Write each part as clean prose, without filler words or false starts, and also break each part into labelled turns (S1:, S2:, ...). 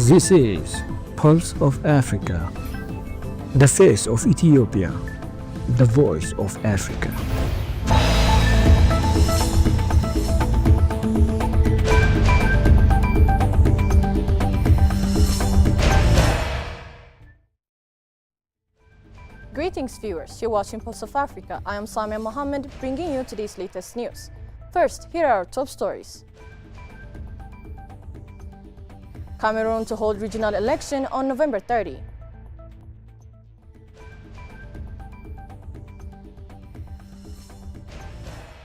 S1: This is Pulse of Africa, the face of Ethiopia, the voice of Africa.
S2: Greetings viewers, you're watching Pulse of Africa. I am Samia Mohammed bringing you today's latest news. First, here are our top stories. Cameroon to hold regional election on November 30.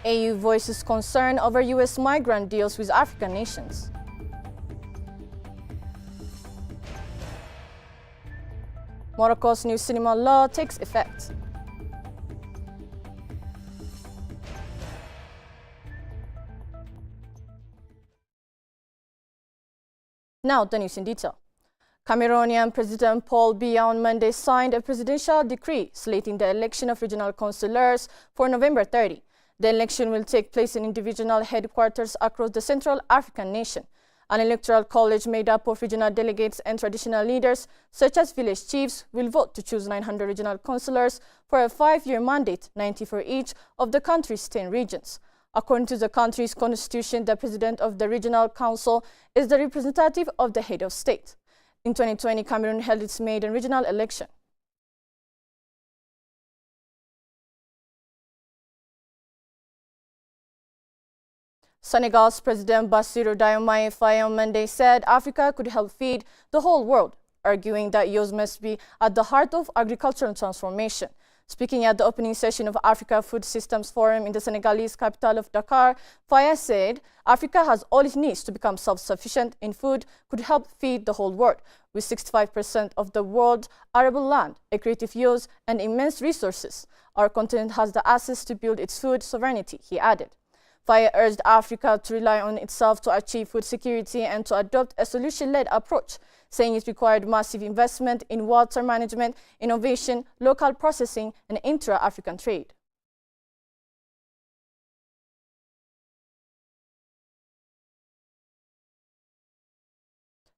S2: AU voices concern over US migrant deals with African nations. Morocco's new cinema law takes effect. Now, the news in detail. Cameroonian President Paul Biya on Monday signed a presidential decree slating the election of regional councillors for November 30. The election will take place in individual headquarters across the Central African nation. An electoral college made up of regional delegates and traditional leaders, such as village chiefs, will vote to choose 900 regional councillors for a 5-year mandate, 90 for each of the country's 10 regions. According to the country's constitution, the president of the regional council is the representative of the head of state. In 2020, Cameroon held its maiden regional election. Senegal's President Bassirou Diomaye Faye on Monday said Africa could help feed the whole world, arguing that youth must be at the heart of agricultural transformation. Speaking at the opening session of Africa Food Systems Forum in the Senegalese capital of Dakar, Faye said Africa has all it needs to become self-sufficient in food, could help feed the whole world. With 65% of the world's arable land, a creative youth, and immense resources, our continent has the assets to build its food sovereignty, he added. Faye urged Africa to rely on itself to achieve food security and to adopt a solution-led approach, saying it required massive investment in water management, innovation, local processing, and intra-African trade.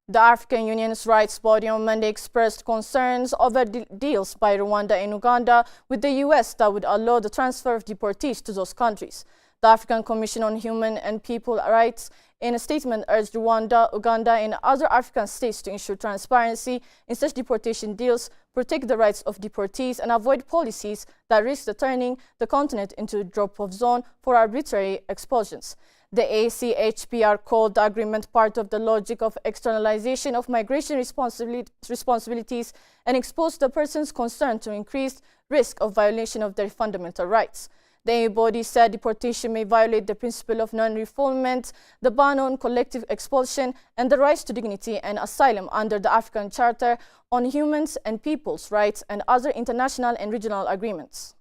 S2: The African Union's rights body on Monday expressed concerns over deals by Rwanda and Uganda with the US that would allow the transfer of deportees to those countries. The African Commission on Human and People Rights in a statement urged Rwanda, Uganda, and other African states to ensure transparency in such deportation deals, protect the rights of deportees, and avoid policies that risk turning the continent into a drop-off zone for arbitrary expulsions. The ACHPR called the agreement part of the logic of externalization of migration responsibilities and exposed the persons concerned to increased risk of violation of their fundamental rights. The AU body said deportation may violate the principle of non-refoulement, the ban on collective expulsion, and the rights to dignity and asylum under the African Charter on Human and People's Rights and other international and regional agreements.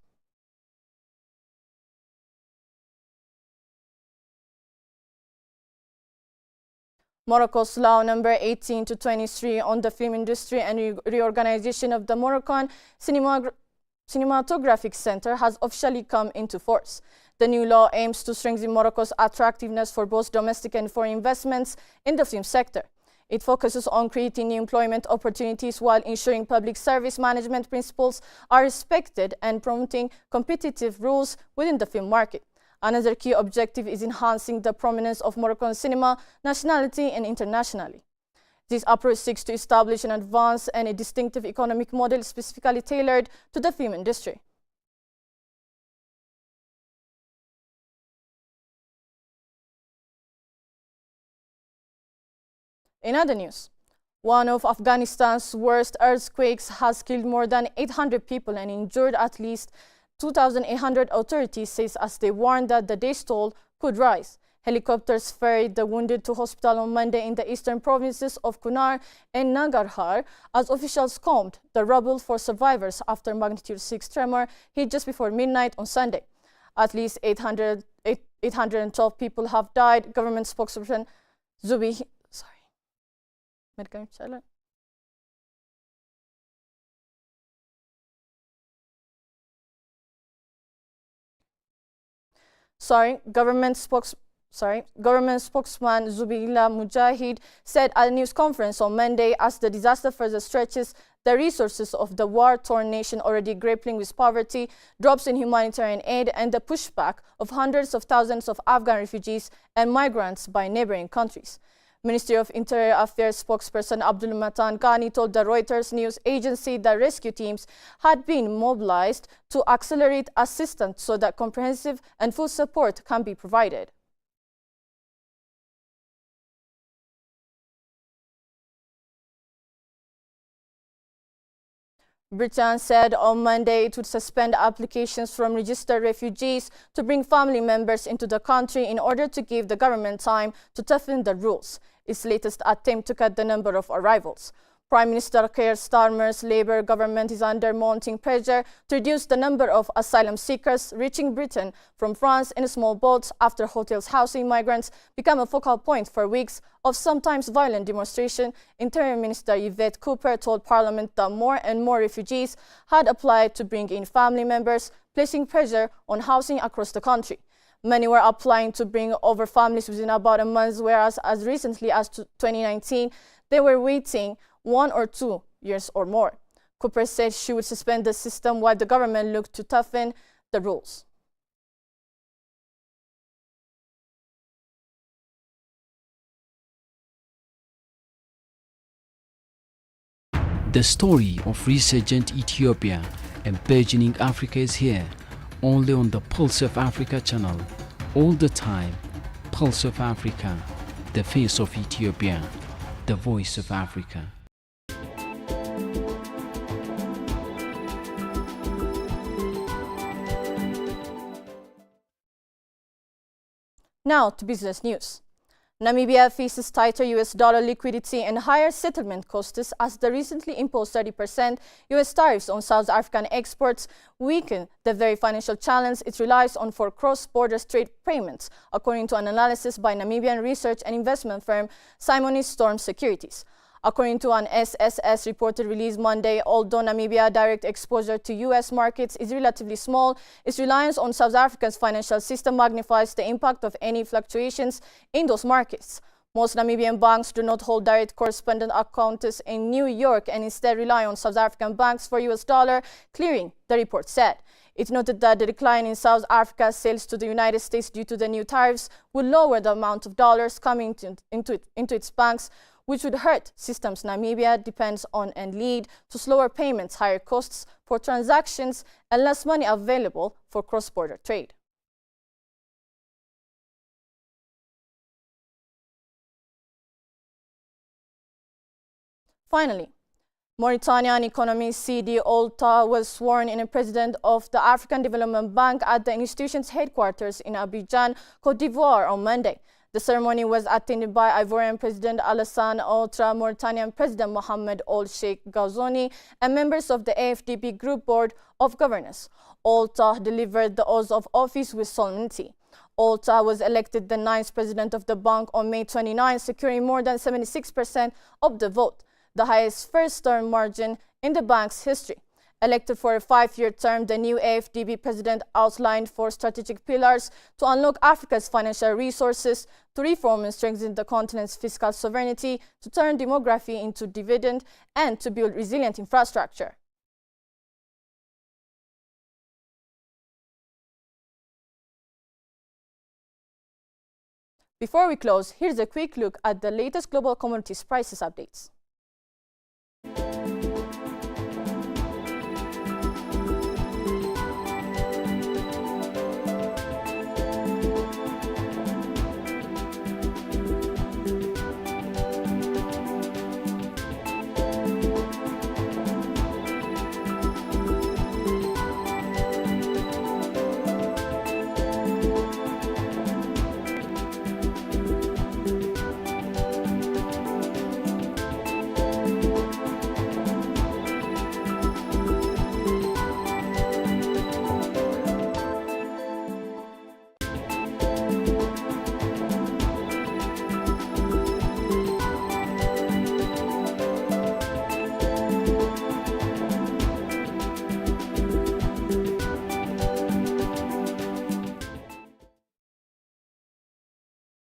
S2: Morocco's law number 18 to 23 on the film industry and reorganization of the Moroccan Cinematographic Center has officially come into force. The new law aims to strengthen Morocco's attractiveness for both domestic and foreign investments in the film sector. It focuses on creating new employment opportunities while ensuring public service management principles are respected and promoting competitive rules within the film market. Another key objective is enhancing the prominence of Moroccan cinema nationally and internationally. This approach seeks to establish an advanced and a distinctive economic model specifically tailored to the film industry. In other news, one of Afghanistan's worst earthquakes has killed more than 800 people and injured at least 2,800, authorities say, as they warned that the death toll could rise. Helicopters ferried the wounded to hospital on Monday in the eastern provinces of Kunar and Nangarhar as officials combed the rubble for survivors after magnitude 6 tremor hit just before midnight on Sunday. At least 812 people have died, government spokesperson Zubi. Government Government spokesman Zubillah Mujahid said at a news conference on Monday as the disaster further stretches the resources of the war-torn nation already grappling with poverty, drops in humanitarian aid, and the pushback of hundreds of thousands of Afghan refugees and migrants by neighboring countries. Ministry of Interior Affairs spokesperson Abdul Matan Ghani told the Reuters news agency that rescue teams had been mobilized to accelerate assistance so that comprehensive and full support can be provided. Britain said on Monday it would suspend applications from registered refugees to bring family members into the country in order to give the government time to toughen the rules, its latest attempt to cut the number of arrivals. Prime Minister Keir Starmer's Labour government is under mounting pressure to reduce the number of asylum seekers reaching Britain from France in small boats after hotels housing migrants became a focal point for weeks of sometimes violent demonstration. Interior Minister Yvette Cooper told Parliament that more and more refugees had applied to bring in family members, placing pressure on housing across the country. Many were applying to bring over families within about a month, whereas as recently as 2019, they were waiting 1 or 2 years or more. Cooper said she would suspend the system while the government looked to toughen the rules.
S3: The story of resurgent Ethiopia and burgeoning Africa is here, only on the Pulse of Africa channel. All the time, Pulse of Africa, the face of Ethiopia, the voice of Africa.
S2: Now to business news. Namibia faces tighter US dollar liquidity and higher settlement costs as the recently imposed 30% US tariffs on South African exports weaken the very financial challenge it relies on for cross-border trade payments, according to an analysis by Namibian research and investment firm Simony Storm Securities. According to an SSS report released Monday, although Namibia's direct exposure to U.S. markets is relatively small, its reliance on South Africa's financial system magnifies the impact of any fluctuations in those markets. Most Namibian banks do not hold direct correspondent accounts in New York and instead rely on South African banks for U.S. dollar clearing, the report said. It noted that the decline in South Africa's sales to the United States due to the new tariffs would lower the amount of dollars coming into its banks, which would hurt systems Namibia depends on and lead to slower payments, higher costs for transactions, and less money available for cross-border trade. Finally, Mauritanian economist Sidi Oulta was sworn in as president of the African Development Bank at the institution's headquarters in Abidjan, Côte d'Ivoire on Monday. The ceremony was attended by Ivorian President Alassane Ouattara, Mauritanian President Mohamed Ould Cheikh Ghazouani, and members of the AFDB Group Board of Governors. Ouattara delivered the oath of office with solemnity. Ouattara was elected the 9th president of the bank on May 29, securing more than 76% of the vote, the highest first-term margin in the bank's history. Elected for a 5-year term, the new AFDB president outlined 4 strategic pillars to unlock Africa's financial resources, to reform and strengthen the continent's fiscal sovereignty, to turn demography into dividend, and to build resilient infrastructure. Before we close, here's a quick look at the latest global commodities prices updates.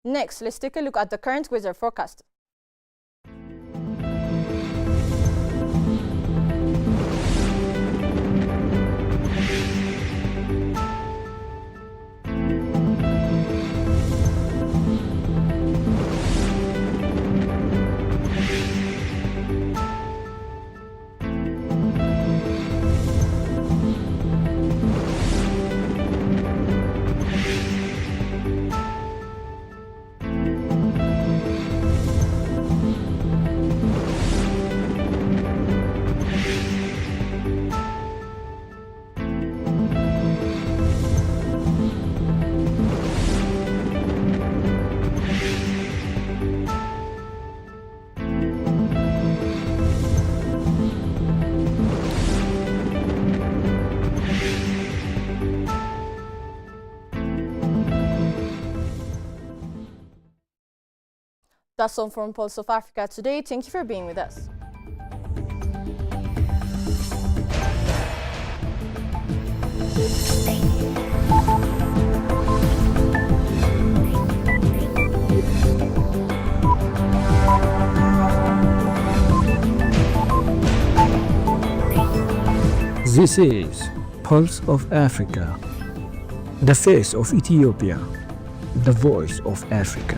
S2: Next, let's take a look at the current weather forecast. That's all from Pulse of Africa today. Thank you for being with us.
S1: This is Pulse of Africa, the face of Ethiopia, the voice of Africa.